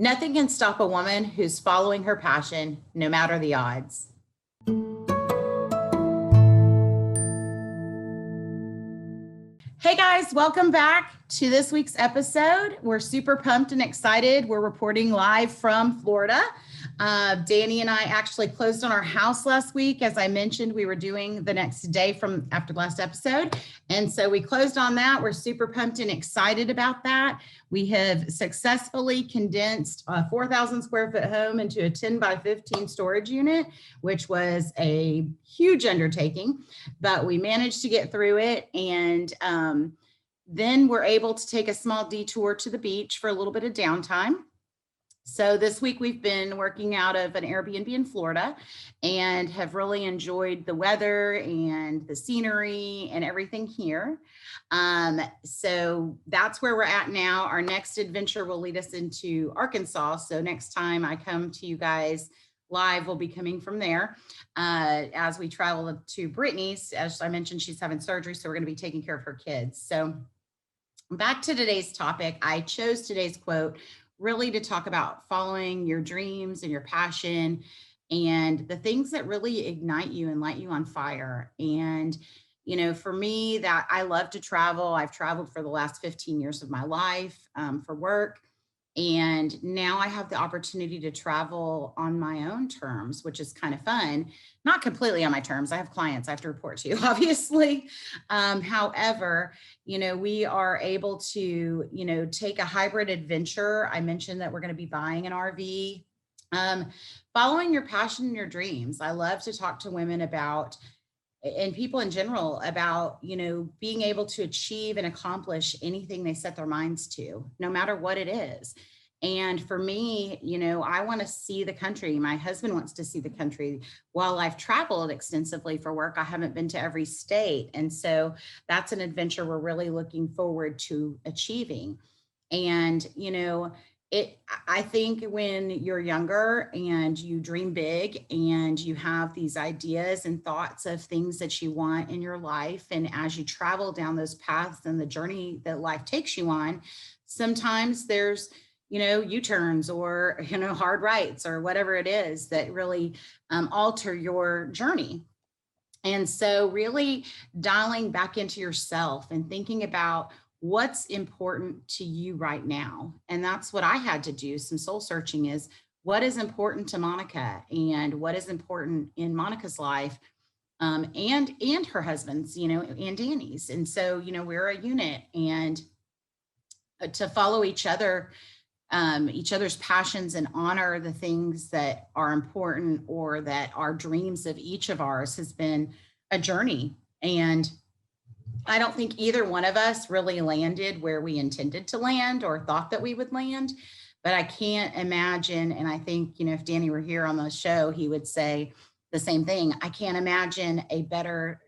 Nothing can stop a woman who's following her passion, no matter the odds. Hey guys, welcome back to this week's episode. We're super pumped and excited. We're reporting live from Florida. Danny and I actually closed on our house last week. As I mentioned, we were doing the next day from after the last episode. And so we closed on that. We're super pumped and excited about that. We have successfully condensed a 4,000 square foot home into a 10 by 15 storage unit, which was a huge undertaking, but we managed to get through it. And then we're able to take a small detour to the beach for a little bit of downtime. So this week we've been working out of an Airbnb in Florida and have really enjoyed the weather and the scenery and everything here. So that's where we're at now. Our next adventure will lead us into Arkansas. So next time I come to you guys live, we'll be coming from there as we travel to Brittany's. As I mentioned, she's having surgery, so we're going to be taking care of her kids. So back to today's topic. I chose today's quote really to talk about following your dreams and your passion and the things that really ignite you and light you on fire. And, you know, for me, that I love to travel. I've traveled for the last 15 years of my life for work. And now I have the opportunity to travel on my own terms, which is kind of fun. Not completely on my terms. I have clients I have to report to, obviously. However, you know, we are able to, you know, take a hybrid adventure. I mentioned that we're going to be buying an RV. Following your passion and your dreams. I love to talk to women about, and people in general, about, you know, being able to achieve and accomplish anything they set their minds to, no matter what it is. And for me, you know, I want to see the country. My husband wants to see the country. While I've traveled extensively for work, I haven't been to every state. And so that's an adventure we're really looking forward to achieving. And, you know, I think when you're younger and you dream big and you have these ideas and thoughts of things that you want in your life, and as you travel down those paths and the journey that life takes you on, sometimes there's, you know, U-turns or, you know, hard rights or whatever it is that really alter your journey. And so really dialing back into yourself and thinking about what's important to you right now. And that's what I had to do. Some soul searching is what is important to Monica and what is important in Monica's life and her husband's, you know, and Danny's. And so, you know, we're a unit, and to follow each other's passions and honor the things that are important or that are dreams of each of ours has been a journey. And I don't think either one of us really landed where we intended to land or thought that we would land, but I can't imagine. And I think, you know, if Danny were here on the show, he would say the same thing. I can't imagine a better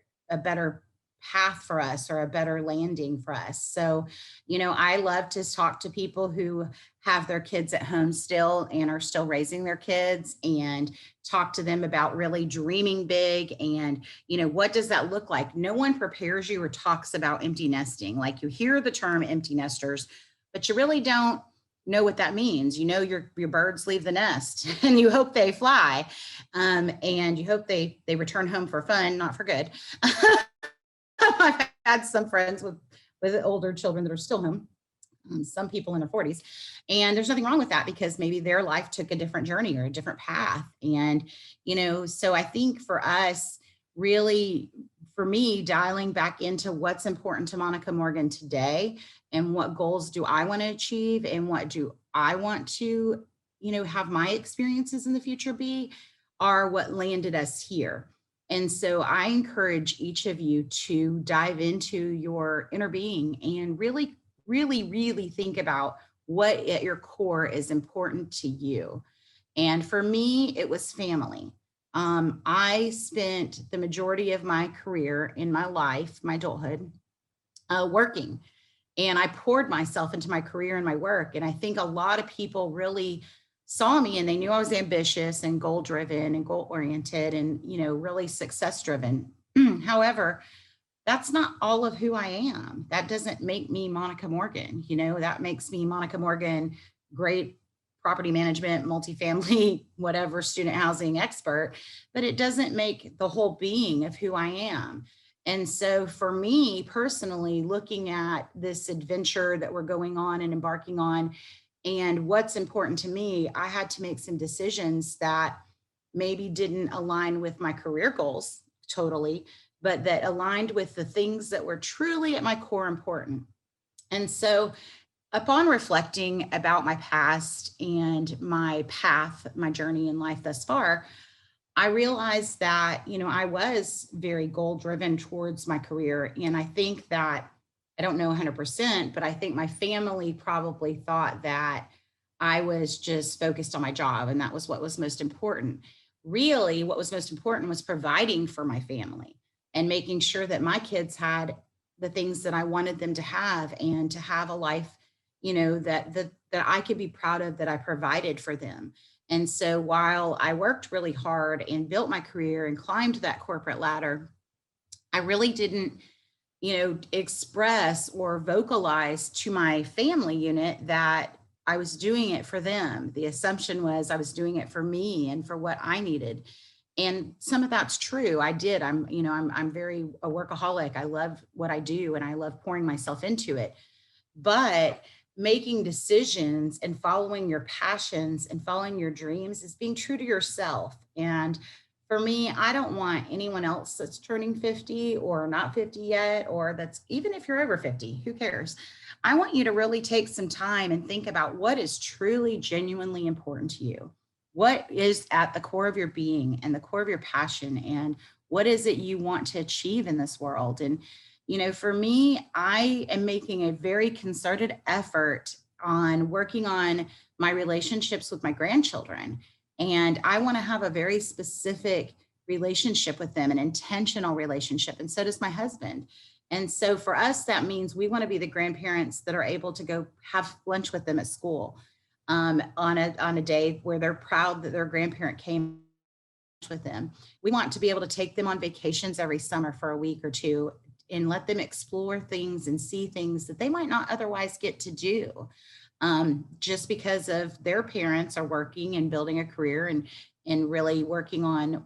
path for us or a better landing for us. So, you know, I love to talk to people who have their kids at home still and are still raising their kids, and talk to them about really dreaming big. And, you know, what does that look like? No one prepares you or talks about empty nesting. Like, you hear the term empty nesters, but you really don't know what that means. You know, your birds leave the nest and you hope they fly, and you hope they return home for fun, not for good. I've had some friends with older children that are still home, some people in their 40s, and there's nothing wrong with that, because maybe their life took a different journey or a different path. And, you know, so I think for us, really, for me, dialing back into what's important to Monica Morgan today, and what goals do I want to achieve, and what do I want to, you know, have my experiences in the future be, are what landed us here. And so I encourage each of you to dive into your inner being and really, really, really think about what at your core is important to you. And for me, it was family. I spent the majority of my career in my life, my adulthood, working. And I poured myself into my career and my work. And I think a lot of people really saw me and they knew I was ambitious and goal driven and goal oriented and, you know, really success driven. However, that's not all of who I am. That doesn't make me Monica Morgan. You know, that makes me Monica Morgan, great property management, multifamily, whatever, student housing expert, but it doesn't make the whole being of who I am. And so for me personally, looking at this adventure that we're going on and embarking on, and what's important to me, I had to make some decisions that maybe didn't align with my career goals totally, but that aligned with the things that were truly at my core important. And so upon reflecting about my past and my path, my journey in life thus far, I realized that, I was very goal driven towards my career. And I think that, I don't know 100%, but I think my family probably thought that I was just focused on my job and that was what was most important. Really, what was most important was providing for my family and making sure that my kids had the things that I wanted them to have and to have a life, that I could be proud of, that I provided for them. And so while I worked really hard and built my career and climbed that corporate ladder, I really didn't, express or vocalize to my family unit that I was doing it for them. The assumption was I was doing it for me and for what I needed. And some of that's true. I did. I'm very a workaholic. I love what I do and I love pouring myself into it. But making decisions and following your passions and following your dreams is being true to yourself. And for me, I don't want anyone else that's turning 50 or not 50 yet, or that's even if you're over 50, who cares? I want you to really take some time and think about what is truly, genuinely important to you. What is at the core of your being and the core of your passion, and what is it you want to achieve in this world? And for me, I am making a very concerted effort on working on my relationships with my grandchildren. And I want to have a very specific relationship with them, an intentional relationship. And so does my husband. And so for us, that means we want to be the grandparents that are able to go have lunch with them at school on a day where they're proud that their grandparent came with them. We want to be able to take them on vacations every summer for a week or two and let them explore things and see things that they might not otherwise get to do, just because of their parents are working and building a career and really working on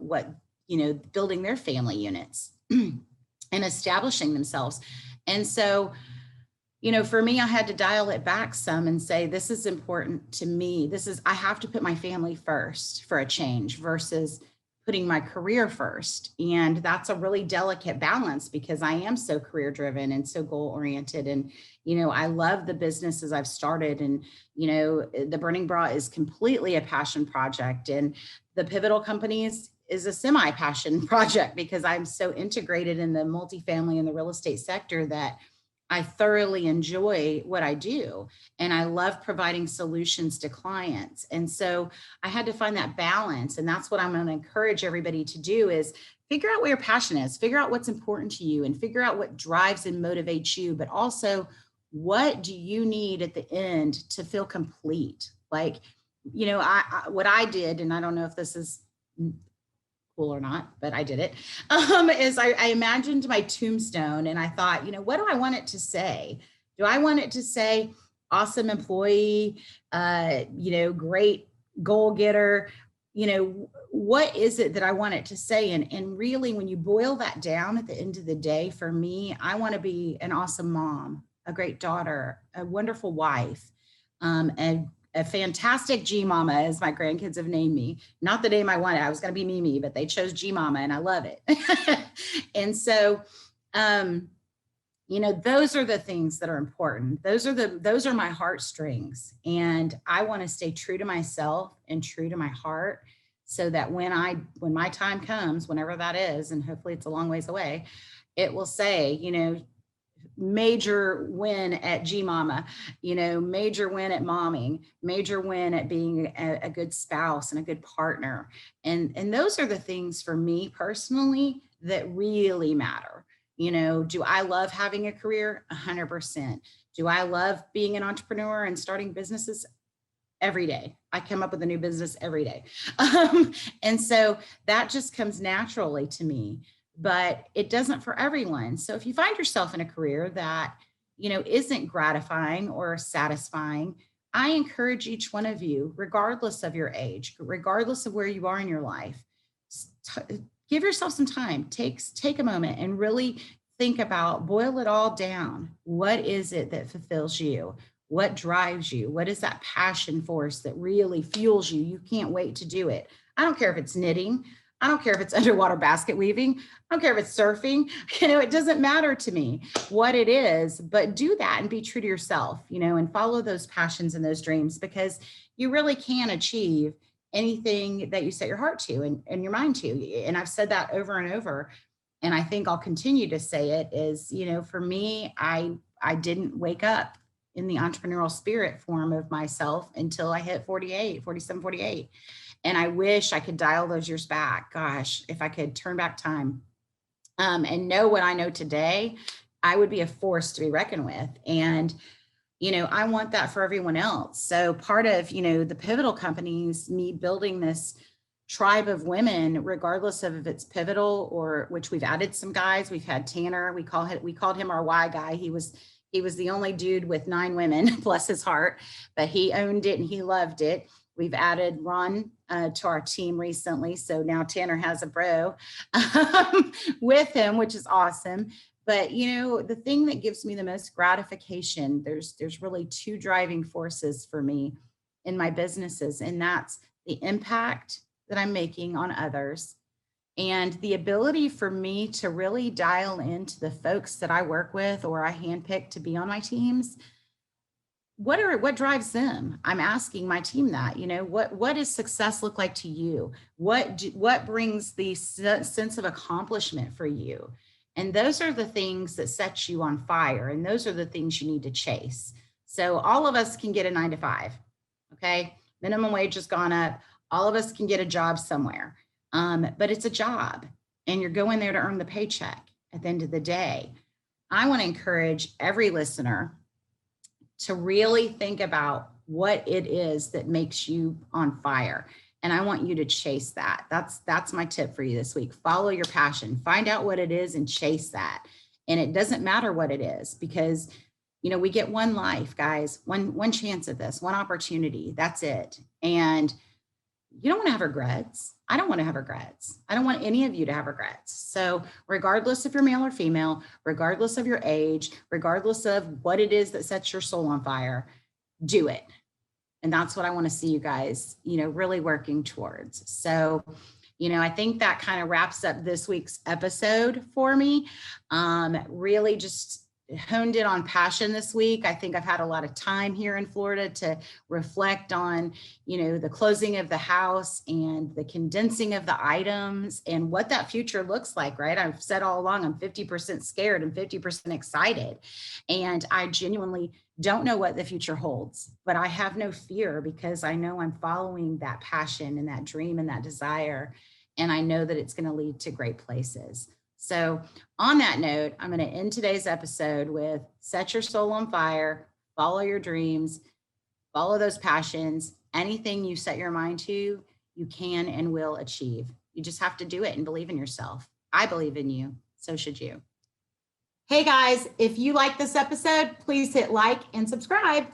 building their family units and establishing themselves. And so, for me, I had to dial it back some and say, this is important to me. I have to put my family first for a change versus putting my career first. And that's a really delicate balance because I am so career driven and so goal oriented. And, I love the businesses I've started. And, the Burning Bra is completely a passion project. And the Pivotal Companies is a semi-passion project because I'm so integrated in the multifamily and the real estate sector that I thoroughly enjoy what I do. And I love providing solutions to clients. And so I had to find that balance. And that's what I'm going to encourage everybody to do is figure out what your passion is, figure out what's important to you, and figure out what drives and motivates you, but also what do you need at the end to feel complete? Like, what I did, and I don't know if this is cool or not, but I did it, is I imagined my tombstone and I thought, what do I want it to say? Do I want it to say awesome employee, great goal getter? What is it that I want it to say? And really, when you boil that down at the end of the day, for me, I want to be an awesome mom, a great daughter, a wonderful wife, and a fantastic G Mama, as my grandkids have named me. Not the name I wanted. I was going to be Mimi, but they chose G Mama and I love it. And so, those are the things that are important. Those are my heartstrings. And I want to stay true to myself and true to my heart so that when my time comes, whenever that is, and hopefully it's a long ways away, it will say, major win at G Mama, major win at momming, major win at being a good spouse and a good partner. And those are the things for me personally that really matter. Do I love having a career? 100%. Do I love being an entrepreneur and starting businesses? Every day. I come up with a new business every day. And so that just comes naturally to me. But it doesn't for everyone. So if you find yourself in a career that, isn't gratifying or satisfying, I encourage each one of you, regardless of your age, regardless of where you are in your life, give yourself some time. Take a moment and really think about, boil it all down. What is it that fulfills you? What drives you? What is that passion force that really fuels you? You can't wait to do it. I don't care if it's knitting. I don't care if it's underwater basket weaving. I don't care if it's surfing. It doesn't matter to me what it is, but do that and be true to yourself, and follow those passions and those dreams, because you really can achieve anything that you set your heart to and your mind to. And I've said that over and over. And I think I'll continue to say it is, for me, I didn't wake up in the entrepreneurial spirit form of myself until I hit 47, 48. And I wish I could dial those years back. Gosh, if I could turn back time and know what I know today, I would be a force to be reckoned with. And, I want that for everyone else. So part of, the pivotal companies, me building this tribe of women, regardless of if it's pivotal or which we've added some guys. We've had Tanner. We called him our Y guy. He was the only dude with 9 women, bless his heart, but he owned it and he loved it. We've added Ron to our team recently. So now Tanner has a bro with him, which is awesome. But, the thing that gives me the most gratification, there's really 2 driving forces for me in my businesses, and that's the impact that I'm making on others and the ability for me to really dial into the folks that I work with or I handpick to be on my teams. What drives them? I'm asking my team that, what does success look like to you? What brings the sense of accomplishment for you? And those are the things that set you on fire. And those are the things you need to chase. So all of us can get a 9 to 5. Okay. Minimum wage has gone up. All of us can get a job somewhere. But it's a job and you're going there to earn the paycheck at the end of the day. I want to encourage every listener to really think about what it is that makes you on fire. And I want you to chase that. That's my tip for you this week. Follow your passion, find out what it is and chase that. And it doesn't matter what it is, because, we get one life, guys, one chance at this, one opportunity. That's it. And you don't want to have regrets. I don't want to have regrets. I don't want any of you to have regrets. So regardless if you're male or female, regardless of your age, regardless of what it is that sets your soul on fire, do it. And that's what I want to see you guys, really working towards. So, I think that kind of wraps up this week's episode for me. Really just honed in on passion this week. I think I've had a lot of time here in Florida to reflect on, the closing of the house and the condensing of the items and what that future looks like, right? I've said all along, I'm 50% scared and 50% excited. And I genuinely don't know what the future holds, but I have no fear because I know I'm following that passion and that dream and that desire. And I know that it's going to lead to great places. So on that note, I'm going to end today's episode with set your soul on fire, follow your dreams, follow those passions. Anything you set your mind to, you can and will achieve. You just have to do it and believe in yourself. I believe in you. So should you. Hey guys, if you like this episode, please hit like and subscribe.